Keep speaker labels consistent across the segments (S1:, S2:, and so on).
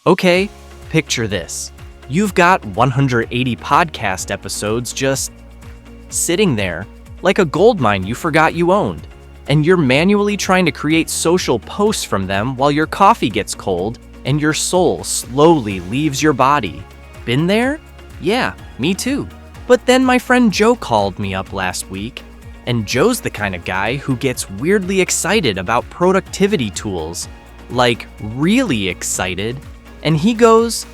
S1: Okay, picture this. You've got 180 podcast episodes just sitting there like a goldmine you forgot you owned, and you're manually trying to create social posts from them while your coffee gets cold and your soul slowly leaves your body. Been there? Yeah, me too. But then my friend Joe called me up last week, and Joe's the kind of guy who gets weirdly excited about productivity tools, like really excited, and he goes,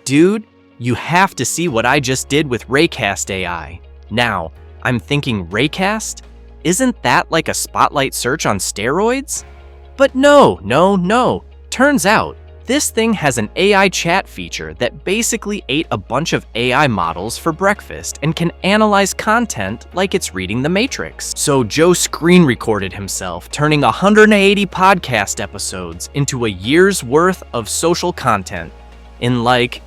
S1: "Dude, you have to see what I just did with Raycast AI." Now, I'm thinking Raycast? Isn't that like a spotlight search on steroids? But no. Turns out, this thing has an AI chat feature that basically ate a bunch of AI models for breakfast and can analyze content like it's reading The Matrix. So Joe screen recorded himself turning 180 podcast episodes into a year's worth of social content in like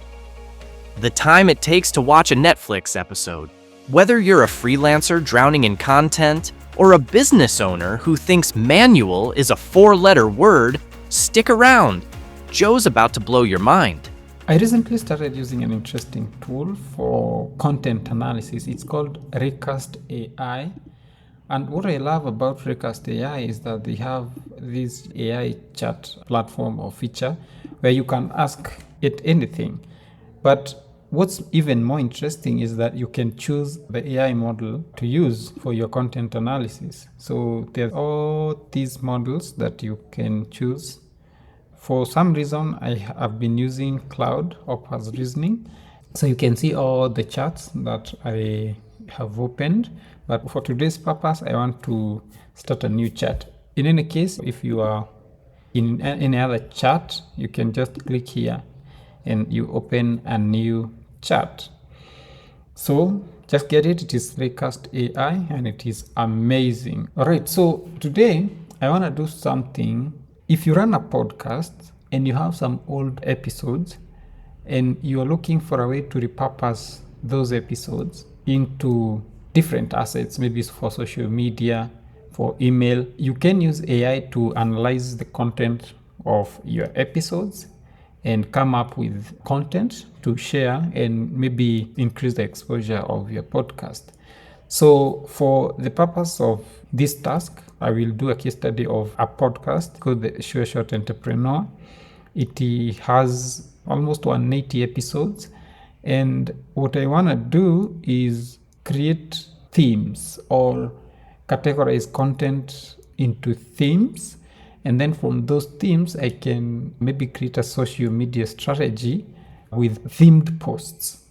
S1: the time it takes to watch a Netflix episode. Whether you're a freelancer drowning in content or a business owner who thinks manual is a 4-letter word, stick around. Joe's about to blow your mind.
S2: I recently started using an interesting tool for content analysis. It's called Raycast AI. And what I love about Raycast AI is that they have this AI chat platform or feature where you can ask it anything. But what's even more interesting is that you can choose the AI model to use for your content analysis. So there's all these models that you can choose. For some reason, I have been using Claude, Opus reasoning. So you can see all the charts that I have opened. But for today's purpose, I want to start a new chart. In any case, if you are in any other chart, you can just click here and you open a new chart. So just get it. It is Raycast AI and it is amazing. All right. So today I want to do something. If you run a podcast and you have some old episodes and you are looking for a way to repurpose those episodes into different assets, maybe it's for social media, for email, you can use AI to analyze the content of your episodes and come up with content to share and maybe increase the exposure of your podcast. So for the purpose of this task, I will do a case study of a podcast called the Sure Shot Entrepreneur. It has almost 180 episodes. And what I want to do is create themes or categorize content into themes. And then from those themes, I can maybe create a social media strategy with themed posts.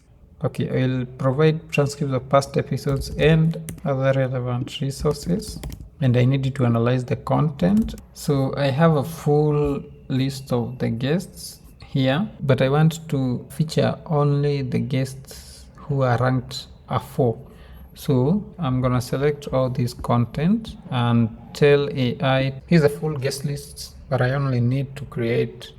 S2: Okay, I'll provide transcripts of past episodes and other relevant resources. And I need to analyze the content. So I have a full list of the guests here, but I want to feature only the guests who are ranked a 4. So I'm gonna select all this content and tell AI, here's a full guest list, but I only need to create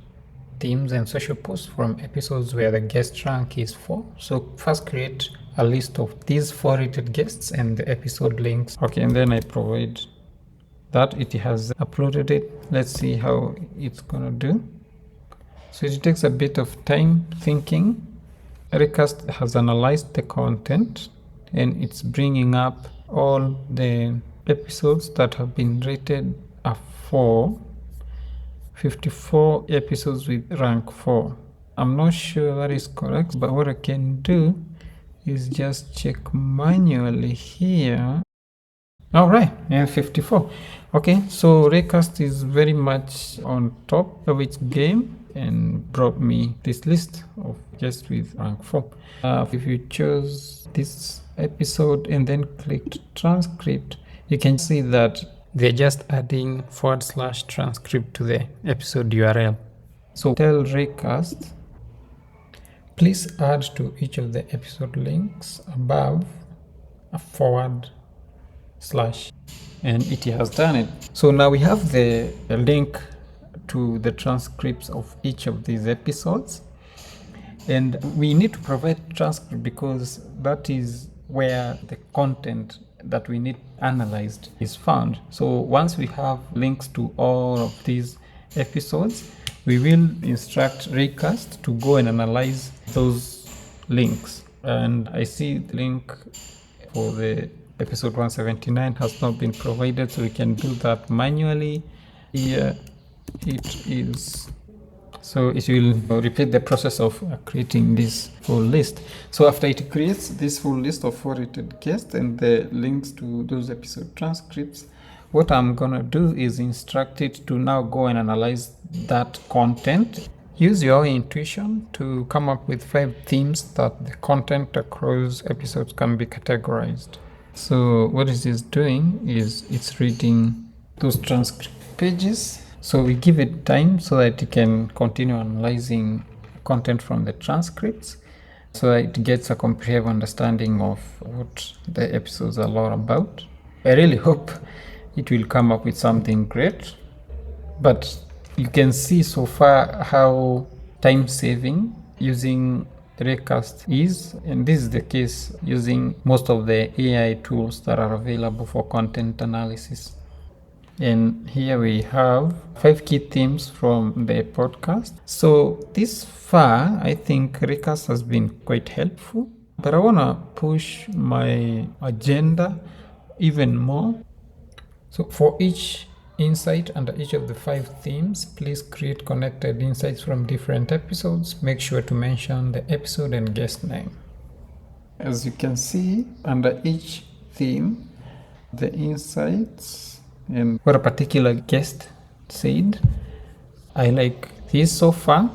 S2: themes and social posts from episodes where the guest rank is 4. So first create a list of these 4 rated guests and the episode links. Okay, and then I provide that. It has uploaded it. Let's see how it's gonna do. So it takes a bit of time thinking. Raycast has analyzed the content and it's bringing up all the episodes that have been rated a 4. 54 episodes with rank 4. I'm not sure that is correct, but what I can do is just check manually here. All right, yeah, 54. Okay, so Raycast is very much on top of its game and brought me this list of guests with rank 4. If you choose this episode and then clicked transcript, you can see that they're just adding /transcript to the episode URL. So tell Raycast, please add to each of the episode links above a /, and it has done it. So now we have the link to the transcripts of each of these episodes, and we need to provide transcript because that is where the content that we need analyzed is found. So once we have links to all of these episodes, we will instruct Raycast to go and analyze those links. And I see the link for the episode 179 has not been provided, so we can do that manually. Here it is. So it will repeat the process of creating this full list. So after it creates this full list of 4 rated guests and the links to those episode transcripts, what I'm gonna do is instruct it to now go and analyze that content. Use your intuition to come up with 5 themes that the content across episodes can be categorized. So what it is doing is it's reading those transcript pages. So we give it time so that it can continue analyzing content from the transcripts, so that it gets a comprehensive understanding of what the episodes are all about. I really hope it will come up with something great, but you can see so far how time-saving using Raycast is, and this is the case using most of the AI tools that are available for content analysis. And here we have 5 key themes from the podcast. So this far, I think Raycast has been quite helpful, but I want to push my agenda even more. So for each insight under each of the 5 themes, please create connected insights from different episodes. Make sure to mention the episode and guest name. As you can see, under each theme, the insights and what a particular guest said. I like this so far.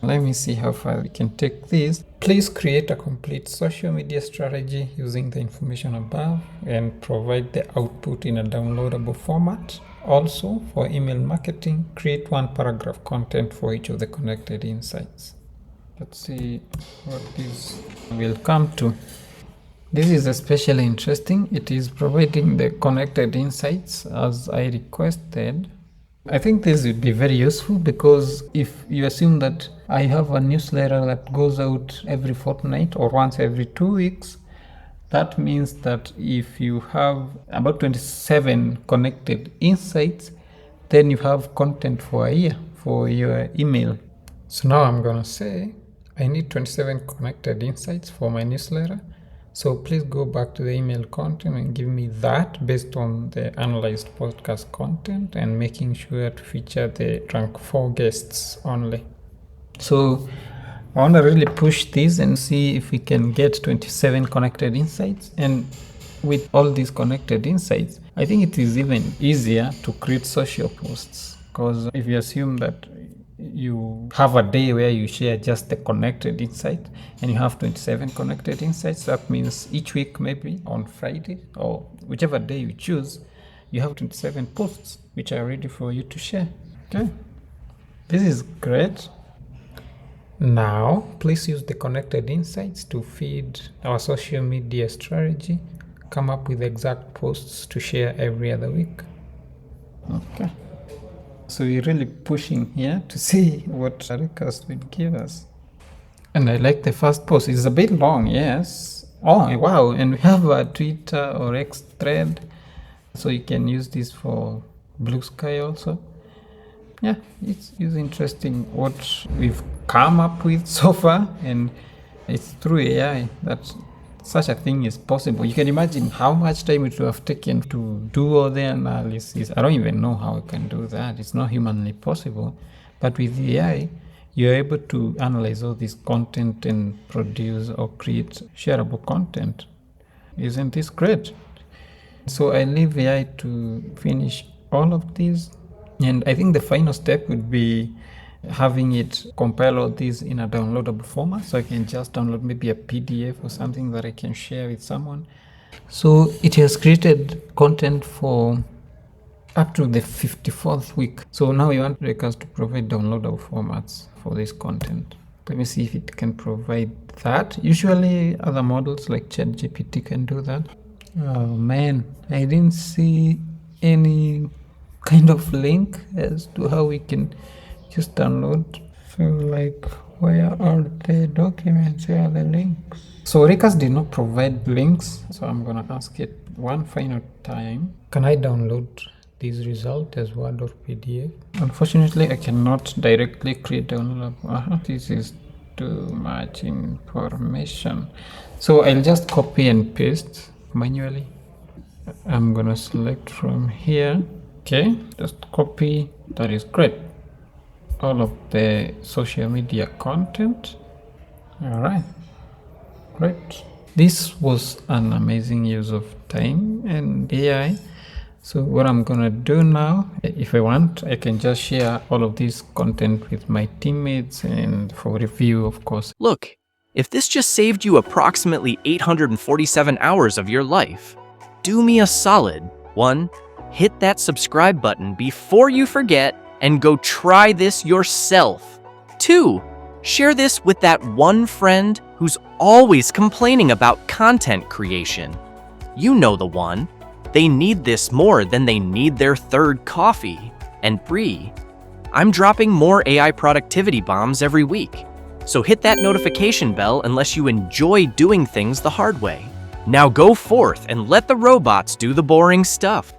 S2: Let me see how far we can take this. Please create a complete social media strategy using the information above and provide the output in a downloadable format. Also, for email marketing, create 1 paragraph content for each of the connected insights. Let's see what this will come to. This is especially interesting. It is providing the connected insights as I requested. I think this would be very useful because if you assume that I have a newsletter that goes out every fortnight or once every 2 weeks, that means that if you have about 27 connected insights, then you have content for a year for your email. So now I'm going to say I need 27 connected insights for my newsletter. So please go back to the email content and give me that based on the analyzed podcast content and making sure to feature the rank 4 guests only. So I want to really push this and see if we can get 27 connected insights. And with all these connected insights, I think it is even easier to create social posts, because if you assume that you have a day where you share just the connected insight and you have 27 connected insights, that means each week, maybe on Friday or whichever day you choose, you have 27 posts which are ready for you to share. Okay, this is great. Now please use the connected insights to feed our social media strategy. Come up with exact posts to share every other week. Okay, so we're really pushing here to see what Raycast will give us. And I like the first post. It's a bit long, yes. Oh, wow. And we have a Twitter or X thread. So you can use this for Blue Sky also. Yeah, it's interesting what we've come up with so far. And it's through AI that such a thing is possible. You can imagine how much time it would have taken to do all the analysis. I don't even know how I can do that. It's not humanly possible. But with AI, you're able to analyze all this content and produce or create shareable content. Isn't this great? So I leave AI to finish all of these. And I think the final step would be having it compile all these in a downloadable format, so I can just download maybe a PDF or something that I can share with someone. So it has created content for up to the 54th week. So now we want Raycast to provide downloadable formats for this content. Let me see if it can provide that. Usually other models like ChatGPT can do that. Oh man, I didn't see any kind of link as to how we can just download. So like, where are the documents? Where are the links? So Raycast did not provide links, so I'm gonna ask it one final time. Can I download this result as Word or PDF. Unfortunately, I cannot directly create downloadable. This is too much information. So I'll just copy and paste manually. I'm gonna select from here. Okay, just copy. That is great. All of the social media content. All right, great. This was an amazing use of time and AI. So what I'm gonna do now, if I want, I can just share all of this content with my teammates and for review, of course.
S1: Look, if this just saved you approximately 847 hours of your life, do me a solid. 1, hit that subscribe button before you forget and go try this yourself. 2, share this with that one friend who's always complaining about content creation. You know the one. They need this more than they need their third coffee. And 3, I'm dropping more AI productivity bombs every week. So hit that notification bell unless you enjoy doing things the hard way. Now go forth and let the robots do the boring stuff.